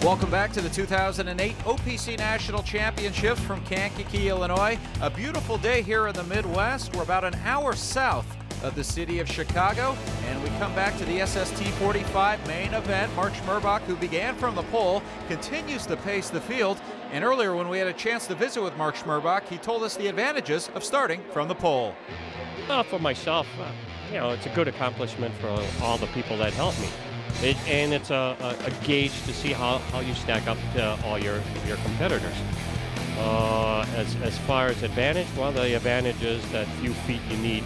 Welcome back to the 2008 OPC National Championships from Kankakee, Illinois. A beautiful day here in the Midwest. We're about an hour south of the city of Chicago, and we come back to the SST 45 main event. Mark Schmerbach, who began from the pole, continues to pace the field. And earlier, when we had a chance to visit with Mark Schmerbach, he told us the advantages of starting from the pole. Well, for myself, it's a good accomplishment for all the people that helped me. And it's a gauge to see how you stack up to all your competitors. As far as advantage, well, the advantage is that few feet you need.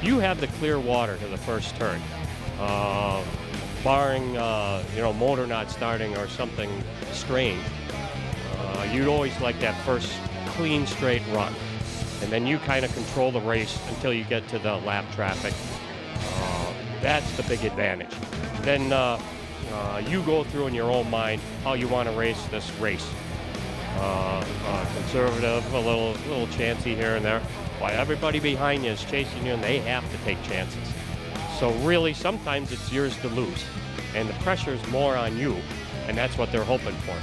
You have the clear water to the first turn. Barring, motor not starting or something strange, you'd always like that first clean, straight run. And then you kind of control the race until you get to the lap traffic. That's the big advantage. Then you go through in your own mind how you want to race this race. Conservative, a little chancy here and there. While everybody behind you is chasing you, and they have to take chances. So really, sometimes it's yours to lose, and the pressure is more on you, and that's what they're hoping for.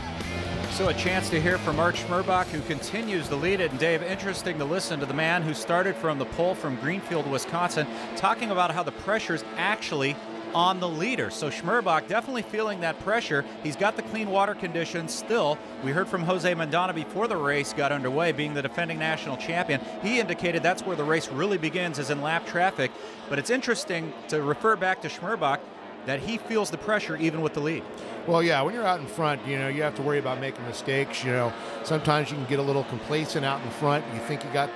So a chance to hear from Mark Schmerbach, who continues to lead it. And Dave, interesting to listen to the man who started from the pole from Greenfield, Wisconsin, talking about how the pressure's actually on the leader. So Schmerbach definitely feeling that pressure. He's got the clean water conditions still. We heard from Jose Mendana before the race got underway, being the defending national champion. He indicated that's where the race really begins, is in lap traffic. But it's interesting to refer back to Schmerbach that he feels the pressure even with the lead. Well, yeah, when you're out in front, you have to worry about making mistakes. Sometimes you can get a little complacent out in front. You think you got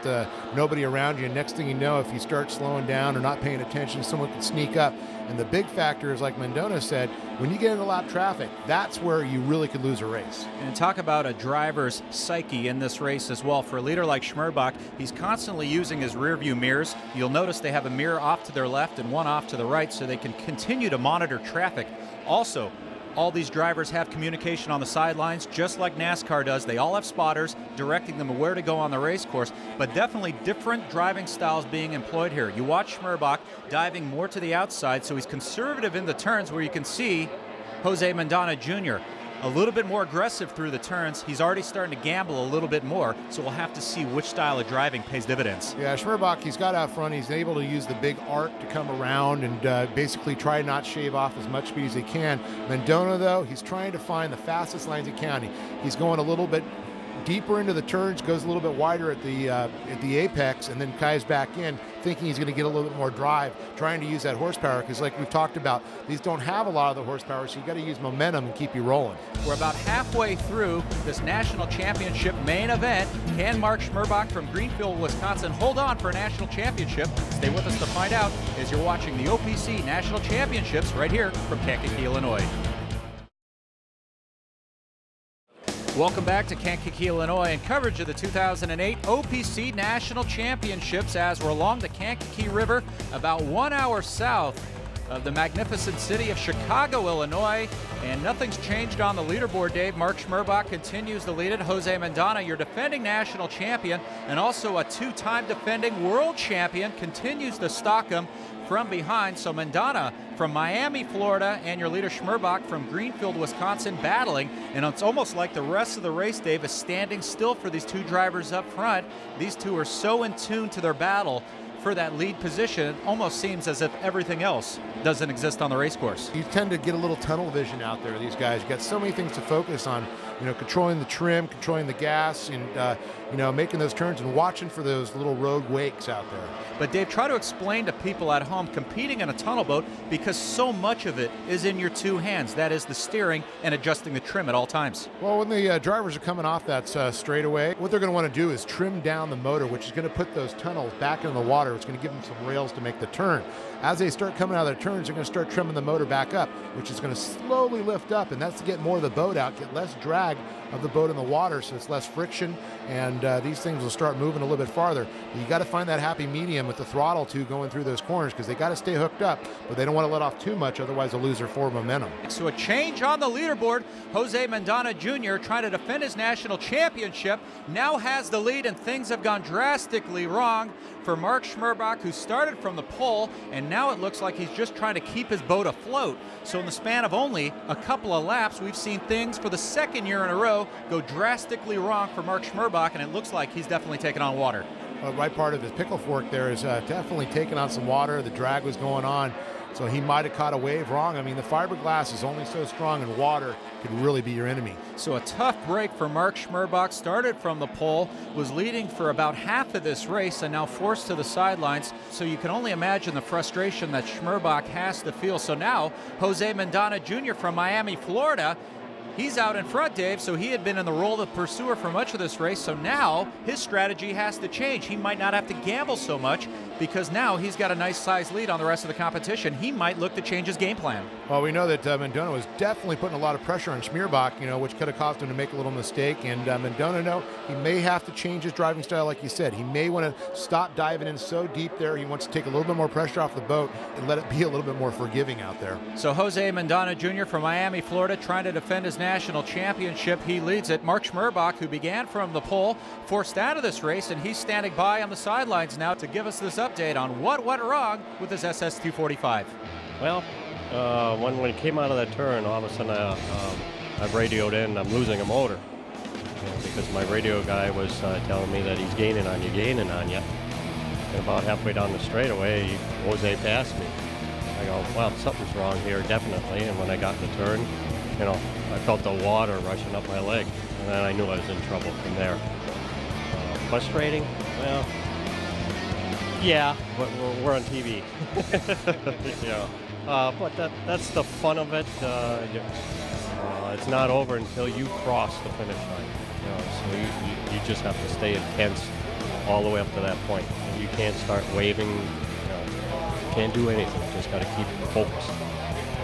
nobody around you. And next thing you know, if you start slowing down or not paying attention, someone can sneak up. And the big factor is, like Mendana said, when you get into lap traffic, that's where you really could lose a race. And talk about a driver's psyche in this race as well. For a leader like Schmerbach, he's constantly using his rear view mirrors. You'll notice they have a mirror off to their left and one off to the right, so they can continue to monitor traffic. Also, all these drivers have communication on the sidelines, just like NASCAR does. They all have spotters directing them where to go on the race course, but definitely different driving styles being employed here. You watch Schmerbach diving more to the outside, so he's conservative in the turns, where you can see Jose Mendana Jr. a little bit more aggressive through the turns. He's already starting to gamble a little bit more, so we'll have to see which style of driving pays dividends. Yeah, Schmerbach, he's got out front. He's able to use the big arc to come around and basically try not shave off as much speed as he can. Mendana, though, he's trying to find the fastest lines he can. He's going a little bit deeper into the turns, goes a little bit wider at the apex, and then kies back in, thinking he's going to get a little bit more drive, trying to use that horsepower, because like we've talked about, these don't have a lot of the horsepower, so you got to use momentum and keep you rolling. We're about halfway through this national championship main event. Can Mark Schmerbach from Greenfield, Wisconsin hold on for a national championship? Stay with us to find out as you're watching the OPC National Championships right here from Kankakee, Illinois. Welcome back to Kankakee, Illinois, and coverage of the 2008 OPC National Championships as we're along the Kankakee River, about 1 hour south of the magnificent city of Chicago, Illinois. And nothing's changed on the leaderboard, Dave. Mark Schmerbach continues to lead it. Jose Mendana, your defending national champion and also a two-time defending world champion, continues to stalk him from behind. So Mendana from Miami, Florida, and your leader Schmerbach from Greenfield, Wisconsin, battling. And it's almost like the rest of the race, Dave, is standing still for these two drivers up front. These two are so in tune to their battle for that lead position, it almost seems as if everything else doesn't exist on the race course. You tend to get a little tunnel vision out there, these guys. You got so many things to focus on, controlling the trim, controlling the gas, and making those turns and watching for those little road wakes out there. But Dave, try to explain to people at home competing in a tunnel boat, because so much of it is in your two hands. That is the steering and adjusting the trim at all times. Well, when the drivers are coming off that straightaway, what they're going to want to do is trim down the motor, which is going to put those tunnels back in the water. It's going to give them some rails to make the turn. As they start coming out of their turns, they're going to start trimming the motor back up, which is going to slowly lift up, and that's to get more of the boat out, get less drag of the boat in the water, so it's less friction, and these things will start moving a little bit farther. But you got to find that happy medium with the throttle too going through those corners, because they got to stay hooked up, but they don't want to let off too much, otherwise they'll lose their forward momentum. So a change on the leaderboard. Jose Mendana Jr., trying to defend his national championship, now has the lead, and things have gone drastically wrong for Mark Schmerbach, who started from the pole, and now it looks like he's just trying to keep his boat afloat. So in the span of only a couple of laps, we've seen things for the second year in a row go drastically wrong for Mark Schmerbach, and it looks like he's definitely taken on water. Right part of his pickle fork there is definitely taking on some water. The drag was going on, so he might have caught a wave wrong. I mean, the fiberglass is only so strong, and water could really be your enemy. So a tough break for Mark Schmerbach. Started from the pole, was leading for about half of this race, and now forced to the sidelines. So you can only imagine the frustration that Schmerbach has to feel. So now Jose Mendana Jr. from Miami, Florida, he's out in front, Dave, so he had been in the role of pursuer for much of this race, so now his strategy has to change. He might not have to gamble so much because now he's got a nice size lead on the rest of the competition. He might look to change his game plan. Well, we know that Mendana was definitely putting a lot of pressure on Schmerbach, which could have caused him to make a little mistake. And Mendana, he may have to change his driving style, like you said. He may want to stop diving in so deep there. He wants to take a little bit more pressure off the boat and let it be a little bit more forgiving out there. So Jose Mendana Jr. from Miami, Florida, trying to defend his national championship. He leads it. Mark Schmerbach, who began from the pole, forced out of this race, and he's standing by on the sidelines now to give us this update on what went wrong with his SST 45. Well, when it came out of that turn, all of a sudden I radioed in, I'm losing a motor. Because my radio guy was telling me that he's gaining on you. And about halfway down the straightaway, Jose passed me. I go, well, something's wrong here, definitely. And when I got in the turn, I felt the water rushing up my leg. And then I knew I was in trouble from there. Frustrating? Well, yeah, but we're on TV. But that's the fun of it. It's not over until you cross the finish line. So you just have to stay intense all the way up to that point. You can't start waving. Can't do anything. Just got to keep focused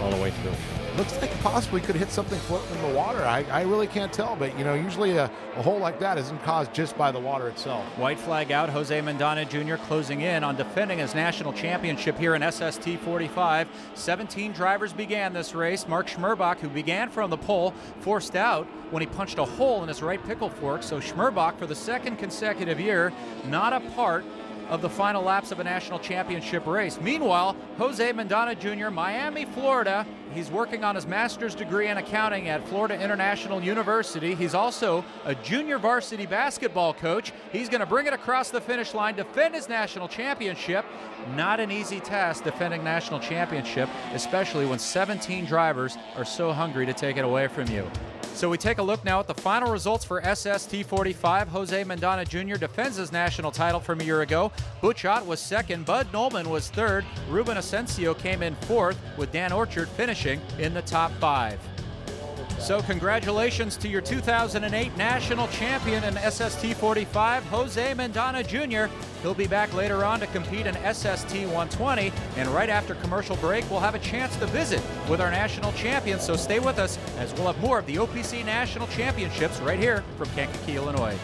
all the way through. Looks like possibly could hit something floating in the water. I really can't tell, but usually a hole like that isn't caused just by the water itself. White flag out. Jose Mendana Jr. closing in on defending his national championship here in SST 45. 17 drivers began this race. Mark Schmerbach, who began from the pole, forced out when he punched a hole in his right pickle fork. So Schmerbach, for the second consecutive year, not a part of the final laps of a national championship race. Meanwhile, Jose Mendana Jr., Miami, Florida, he's working on his master's degree in accounting at Florida International University. He's also a junior varsity basketball coach. He's going to bring it across the finish line, defend his national championship. Not an easy task defending national championship, especially when 17 drivers are so hungry to take it away from you. So we take a look now at the final results for SST 45. Jose Mendana Jr. defends his national title from a year ago. Butch Ott was second. Bud Nolman was third. Ruben Asensio came in fourth, with Dan Orchard finishing in the top 5. So congratulations to your 2008 national champion in SST 45, Jose Mendana Jr. He'll be back later on to compete in SST 120, and right after commercial break, we'll have a chance to visit with our national champion. So stay with us as we'll have more of the OPC National Championships right here from Kankakee, Illinois.